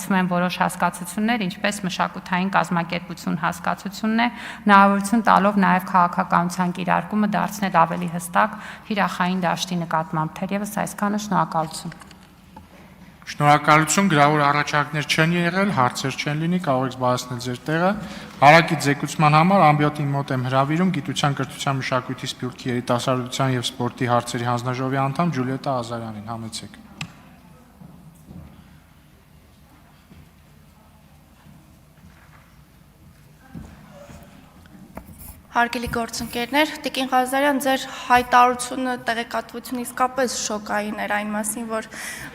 օգտագործվում են որոշ հասկացություններ, ինչպես մշակութային կազմակերպություն հասկացությունն է, հնարավորություն տալով նաև քաղաքականության կիրարկումը դարձնել ավելի հստակ հիրախային դաշտի նկատմամբ, թերևս այսքանը, շնորհակալություն։ Շնորհակալություն, գրավոր առաջարկներ չեն եղել, հարցեր չեն լինի, կարող եք զբաղեցնել ձեր տեղը։ Հարակից զեկուցման համար ամբիոտի մոտ եմ հրավիրում Գիտության, կրթության, մշակույթի, սփյուռքի, երիտասարդության եւ սպորտի հարցերի հանձնաժողովի անդամ Ջուլիետա Ազարյանին, համեցեք։ Հարգելի գործընկերներ, Տիկին Ղազարյան, ձեր հայտարարությունը տեղեկատվություն իսկապես շոկային էր այն մասին, որ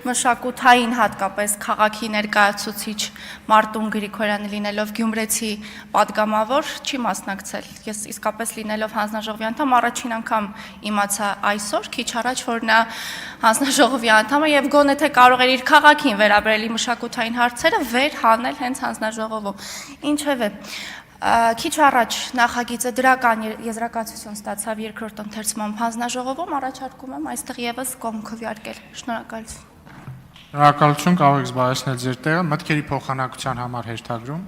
մշակութային հատկապես քաղաքի ներկայացուցիչ Մարտուն Գրիգորյանը լինելով գյումրեցի պատգամավոր չի մասնակցել։ Ես իսկապես լինելով հանձնաժողովի անդամ առաջին անգամ իմացա այսօր, քիչ առաջ, որ նա հանձնաժողովի անդամ է եւ գոնե թե կարող էր իր քաղաքին վերաբերելի մշակութային հարցերը վեր հանել հենց հանձնաժողովում։ Ինչևէ, Քիչ առաջ նախագիծը դրական եզրակացություն ստացավ երկրորդ ընթերցման հանձնաժողովում, առաջարկում եմ այստեղ եւս կողմ քվեարկել։ Շնորհակալություն։ Շնորհակալություն, կարող եք զբաղեցնել ձեր տեղը, մտքերի փոխանակության համար հերթագրում։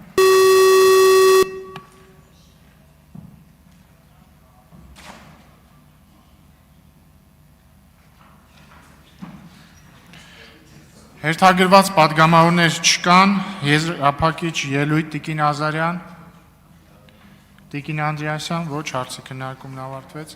Հերթագրված պատգամավորներ չկան, եզրափակիչ ելույթ Տիկին Ազարյան, Տիկին Անդրեասյան, ոչ, հարցի քննարկումն ավարտվեց։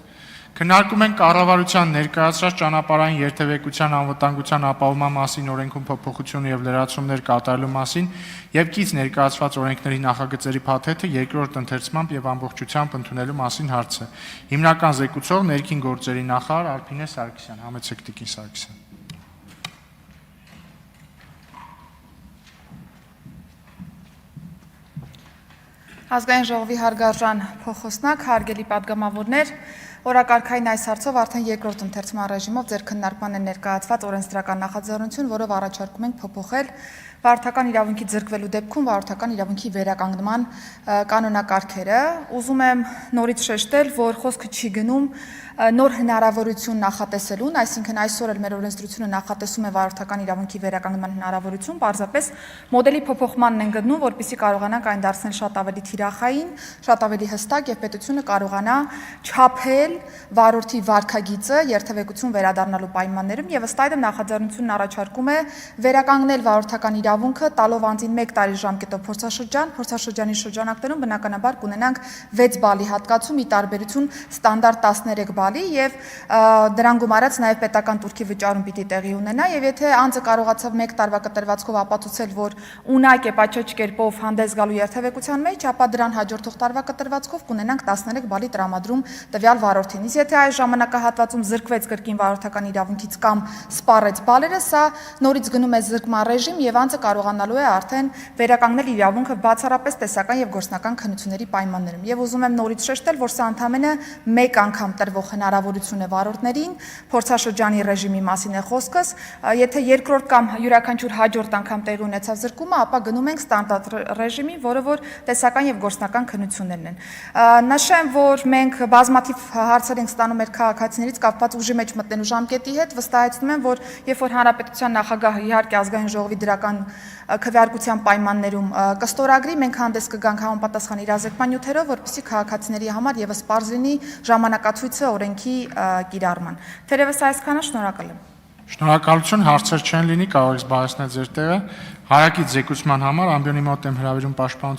Քննարկում ենք կառավարության ներկայացրած ճանապարհային երթևեկության անվտանգության ապահովման մասին օրենքում փոփոխություն եւ լրացումներ կատարելու մասին եւ կից ներկայացված օրենքների նախագծերի փաթեթը երկրորդ ընթերցմամբ եւ ամբողջությամբ ընդունելու մասին հարցը։ Հիմնական զեկուցող ներքին գործերի նախարար Արփինե Սարգսյան, համեցեք Տիկին Սարգսյան։ Ազգային ժողովի հարգարժան փոխոսնակ, հարգելի պատգամավորներ, օրակարգային այս հարցով արդեն երկրորդ ընթերցման ռեժիմով ձեր քննարկման է ներկայացված օրենսդրական նախաձեռնություն, որով առաջարկում ենք փոփոխել վարորդական իրավունքի ձեռքվելու դեպքում վարորդական իրավունքի վերականգնման կանոնակարգերը։ Ուզում եմ նորից շեշտել, որ խոսքը չի գնում նոր հնարավորություն նախատեսելուն, այսինքն այսօր էլ մեր օրենսդրությունը նախատեսում է վարորդական իրավունքի վերականգնման հնարավորություն, պարզապես մոդելի փոփոխմանն են գտնում, որպեսզի կարողանանք այն դարձնել շատ ավելի թիրախային, շատ ավելի հստակ եւ պետությունը կարողանա չափել վարորդի վարքագիծը երթևեկություն վերադառնալու պայմաններում եւ ըստ այդմ նախաձեռնությունն առաջարկում է վերականգնել վարորդական իրավունքը տալով անձին 1 տարի ժամկետով փորձաշրջանի շրջանակներում բնականաբար կունենանք 6 բալի հատկացում ի տարբերություն ստանդարտ 13 բալի եւ դրան գումարած նաեւ պետական турքի վճարում պիտի տեղի ունենա եւ եթե անձը կարողացավ 1 տարվա կտրվածքով ապացուցել, որ ունակ է պաչոջ կերպով հանդես գալու երթևեկության մեջ, ապա դրան հաջորդող տարվա կտրվածքով կունենանք 13 բալի տրամադրում տվյալ վարորդին։ Իսկ եթե այս ժամանակահատվածում զրկվեց կրկին վարորդական իրավունքից կամ սպառեց բալերը, սա նորից գնում է զրկման ռեժիմ եւ անձը կարողանալու է արդեն վերականգնել իրավունքը բացառապես տեսական եւ գործնական քննությունների պայմաններում։ Եվ ուզում եմ նորից շեշտել, որ սա ընդամենը 1 անգամ տրվող հնարավորություն է վարորդներին, փորձաշրջանի ռեժիմի մասին է խոսքս, եթե երկրորդ կամ յուրաքանչյուր հաջորդ անգամ տեղի ունեցավ զրկումը, ապա գնում ենք ստանդարտ ռեժիմի, որը որ տեսական եւ գործնական քննություններն են։ Նշեմ, որ մենք բազմաթիվ հարցեր ենք ստանում մեր քաղաքացիներից կապված ուժի մեջ մտնելու ժամկետի հետ, վստահեցնում եմ, որ երբ որ հանրապետության նախագահը իհարկե ազգային ժողովի դրական քվեարկության պայմաններում կստորագրի, մենք հանդես կգանք համապատասխան իրազեկման նյութերով, որպեսզի քաղաքացիների համար եւս պարզ լինի ժամանակացույցը օրենքի կիրառման։ Թերևս այսքանը, շնորհակալ եմ։ Շնորհակալություն, հարցեր չեն լինի, կարող եք զբաղեցնել ձեր տեղը։ Հարակից զեկուցման համար ամբիոնի մոտ եմ հրավիրում պաշտպանության